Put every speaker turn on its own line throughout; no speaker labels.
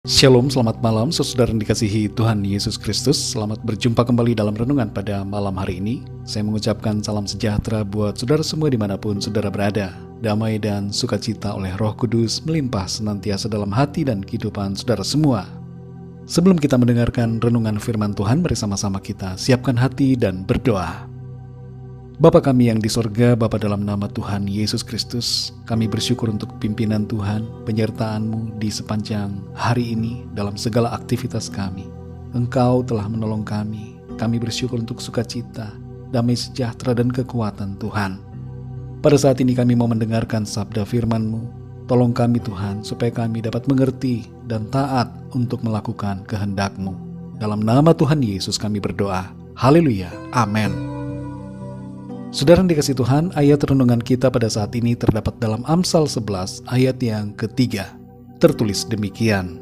Shalom, selamat malam saudara yang dikasihi Tuhan Yesus Kristus. Selamat berjumpa kembali dalam renungan pada malam hari ini. Saya mengucapkan salam sejahtera buat saudara semua dimanapun saudara berada. Damai dan sukacita oleh Roh Kudus melimpah senantiasa dalam hati dan kehidupan saudara semua. Sebelum kita mendengarkan renungan firman Tuhan, mari sama-sama kita siapkan hati dan berdoa. Bapa kami yang di sorga, Bapa dalam nama Tuhan Yesus Kristus, kami bersyukur untuk pimpinan Tuhan, penyertaan-Mu di sepanjang hari ini dalam segala aktivitas kami. Engkau telah menolong kami bersyukur untuk sukacita, damai sejahtera dan kekuatan Tuhan. Pada saat ini kami mau mendengarkan sabda firman-Mu, tolong kami Tuhan supaya kami dapat mengerti dan taat untuk melakukan kehendak-Mu. Dalam nama Tuhan Yesus kami berdoa, haleluya, amin. Saudara yang dikasihi Tuhan, ayat renungan kita pada saat ini terdapat dalam Amsal 11 ayat yang ketiga. Tertulis demikian.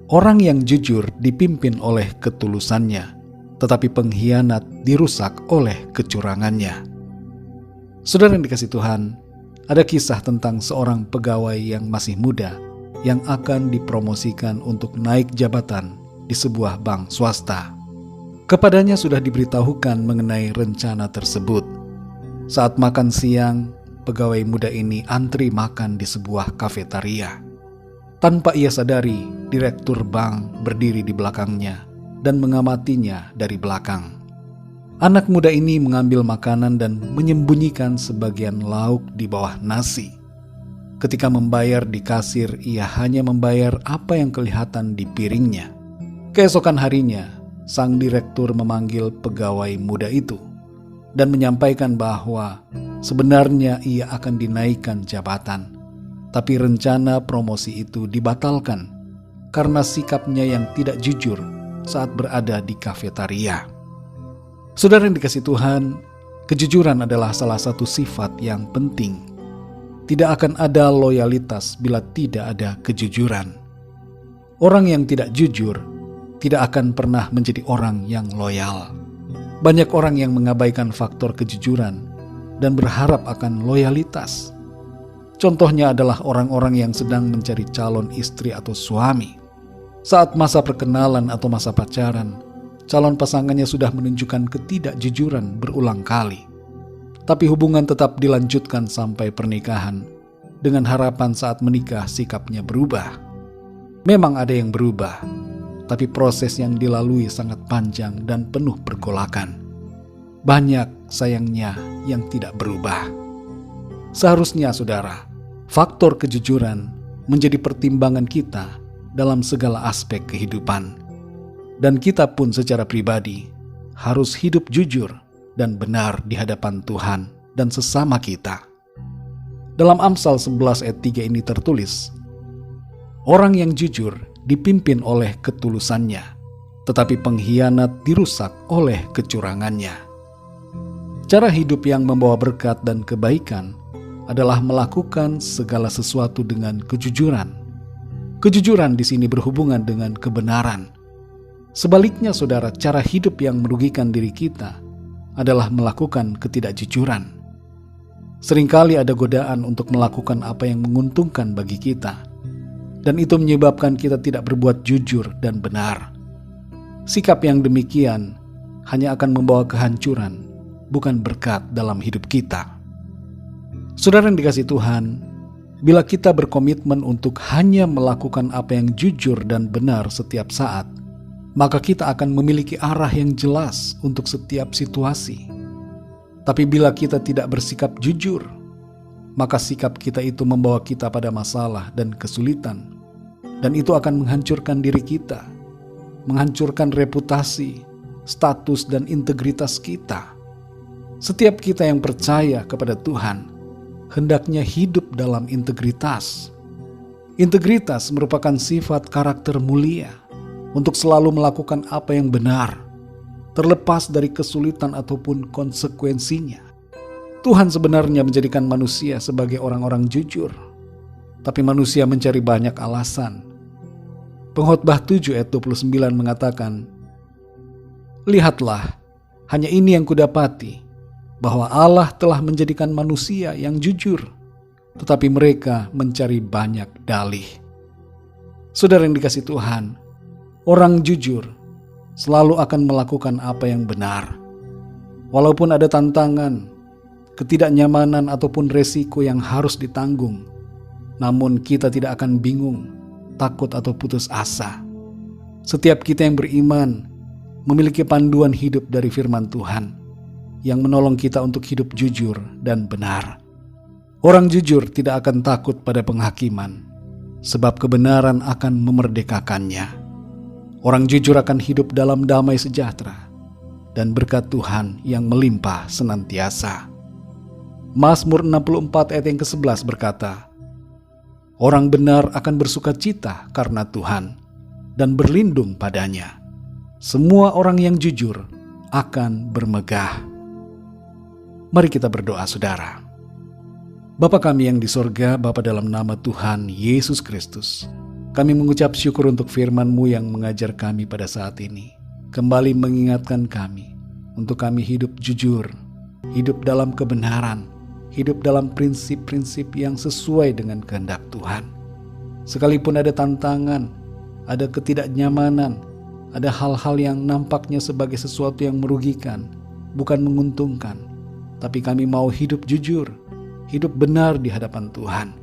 Orang yang jujur dipimpin oleh ketulusannya, tetapi pengkhianat dirusak oleh kecurangannya. Saudara yang dikasihi Tuhan, ada kisah tentang seorang pegawai yang masih muda yang akan dipromosikan untuk naik jabatan di sebuah bank swasta. Kepadanya sudah diberitahukan mengenai rencana tersebut. Saat makan siang, pegawai muda ini antri makan di sebuah kafetaria. Tanpa ia sadari, direktur bank berdiri di belakangnya dan mengamatinya dari belakang. Anak muda ini mengambil makanan dan menyembunyikan sebagian lauk di bawah nasi. Ketika membayar di kasir, ia hanya membayar apa yang kelihatan di piringnya. Keesokan harinya, sang direktur memanggil pegawai muda itu dan menyampaikan bahwa sebenarnya ia akan dinaikkan jabatan, tapi rencana promosi itu dibatalkan karena sikapnya yang tidak jujur saat berada di kafetaria. Saudara yang dikasihi Tuhan, kejujuran adalah salah satu sifat yang penting. Tidak akan ada loyalitas bila tidak ada kejujuran. Orang yang tidak jujur tidak akan pernah menjadi orang yang loyal. Banyak orang yang mengabaikan faktor kejujuran dan berharap akan loyalitas. Contohnya adalah orang-orang yang sedang mencari calon istri atau suami. Saat masa perkenalan atau masa pacaran, calon pasangannya sudah menunjukkan ketidakjujuran berulang kali. Tapi hubungan tetap dilanjutkan sampai pernikahan dengan harapan saat menikah sikapnya berubah. Memang ada yang berubah, tapi proses yang dilalui sangat panjang dan penuh pergolakan. Banyak sayangnya yang tidak berubah. Seharusnya saudara, faktor kejujuran menjadi pertimbangan kita dalam segala aspek kehidupan. Dan kita pun secara pribadi harus hidup jujur dan benar di hadapan Tuhan dan sesama kita. Dalam Amsal 11 ayat 3 ini tertulis, orang yang jujur dipimpin oleh ketulusannya, tetapi pengkhianat dirusak oleh kecurangannya. Cara hidup yang membawa berkat dan kebaikan adalah melakukan segala sesuatu dengan kejujuran. Kejujuran di sini berhubungan dengan kebenaran. Sebaliknya saudara, cara hidup yang merugikan diri kita adalah melakukan ketidakjujuran. Seringkali ada godaan untuk melakukan apa yang menguntungkan bagi kita, dan itu menyebabkan kita tidak berbuat jujur dan benar. Sikap yang demikian hanya akan membawa kehancuran, bukan berkat dalam hidup kita. Saudara yang dikasihi Tuhan, bila kita berkomitmen untuk hanya melakukan apa yang jujur dan benar setiap saat, maka kita akan memiliki arah yang jelas untuk setiap situasi. Tapi bila kita tidak bersikap jujur, maka sikap kita itu membawa kita pada masalah dan kesulitan. Dan itu akan menghancurkan diri kita, menghancurkan reputasi, status dan integritas kita. Setiap kita yang percaya kepada Tuhan, hendaknya hidup dalam integritas. Integritas merupakan sifat karakter mulia untuk selalu melakukan apa yang benar, terlepas dari kesulitan ataupun konsekuensinya. Tuhan sebenarnya menjadikan manusia sebagai orang-orang jujur, tapi manusia mencari banyak alasan. Pengkhotbah 7 ayat 29 mengatakan, lihatlah, hanya ini yang kudapati, bahwa Allah telah menjadikan manusia yang jujur, tetapi mereka mencari banyak dalih. Saudara yang dikasihi Tuhan, orang jujur selalu akan melakukan apa yang benar. Walaupun ada tantangan, ketidaknyamanan ataupun resiko yang harus ditanggung, namun kita tidak akan bingung, takut atau putus asa. Setiap kita yang beriman memiliki panduan hidup dari firman Tuhan yang menolong kita untuk hidup jujur dan benar. Orang jujur tidak akan takut pada penghakiman, sebab kebenaran akan memerdekakannya. Orang jujur akan hidup dalam damai sejahtera dan berkat Tuhan yang melimpah senantiasa. Mazmur 64 ayat yang ke-11 berkata, orang benar akan bersukacita karena Tuhan dan berlindung padanya. Semua orang yang jujur akan bermegah. Mari kita berdoa, saudara. Bapa kami yang di sorga, Bapa dalam nama Tuhan Yesus Kristus, kami mengucap syukur untuk firman-Mu yang mengajar kami pada saat ini. Kembali mengingatkan kami untuk kami hidup jujur, hidup dalam kebenaran, hidup dalam prinsip-prinsip yang sesuai dengan kehendak Tuhan. Sekalipun ada tantangan, ada ketidaknyamanan, ada hal-hal yang nampaknya sebagai sesuatu yang merugikan, bukan menguntungkan, tapi kami mau hidup jujur, hidup benar di hadapan Tuhan.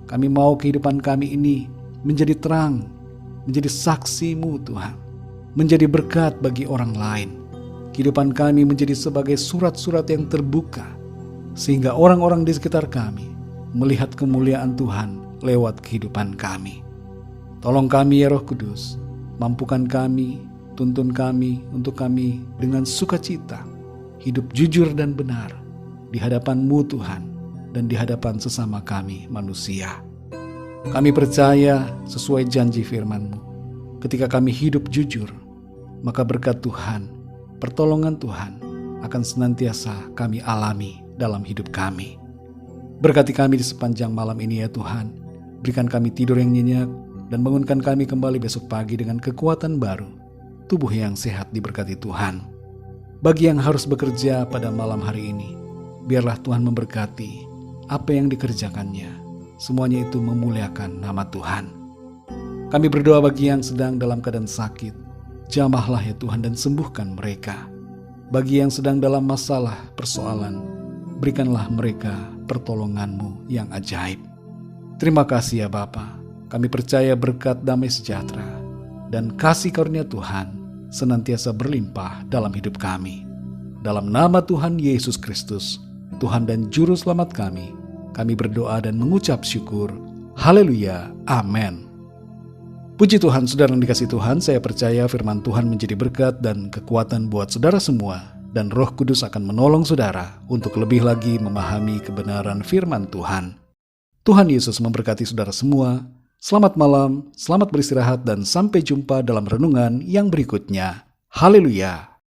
Kami mau kehidupan kami ini menjadi terang, menjadi saksi-Mu Tuhan, menjadi berkat bagi orang lain. Kehidupan kami menjadi sebagai surat-surat yang terbuka, sehingga orang-orang di sekitar kami melihat kemuliaan Tuhan lewat kehidupan kami. Tolong kami ya Roh Kudus, mampukan kami, tuntun kami untuk kami dengan sukacita, hidup jujur dan benar di hadapan-Mu Tuhan dan di hadapan sesama kami manusia. Kami percaya sesuai janji firman-Mu, ketika kami hidup jujur, maka berkat Tuhan, pertolongan Tuhan akan senantiasa kami alami dalam hidup kami. Berkati kami di sepanjang malam ini ya Tuhan, berikan kami tidur yang nyenyak, dan bangunkan kami kembali besok pagi dengan kekuatan baru, tubuh yang sehat diberkati Tuhan. Bagi yang harus bekerja pada malam hari ini, biarlah Tuhan memberkati apa yang dikerjakannya. Semuanya itu memuliakan nama Tuhan. Kami berdoa bagi yang sedang dalam keadaan sakit, jamahlah ya Tuhan dan sembuhkan mereka. Bagi yang sedang dalam masalah, persoalan, berikanlah mereka pertolongan-Mu yang ajaib. Terima kasih ya Bapa. Kami percaya berkat damai sejahtera dan kasih karunia Tuhan senantiasa berlimpah dalam hidup kami. Dalam nama Tuhan Yesus Kristus, Tuhan dan Juru Selamat kami berdoa dan mengucap syukur. Haleluya, amin. Puji Tuhan, saudara yang dikasihi Tuhan, saya percaya firman Tuhan menjadi berkat dan kekuatan buat saudara semua, dan Roh Kudus akan menolong saudara untuk lebih lagi memahami kebenaran firman Tuhan. Tuhan Yesus memberkati saudara semua. Selamat malam, selamat beristirahat, dan sampai jumpa dalam renungan yang berikutnya. Haleluya.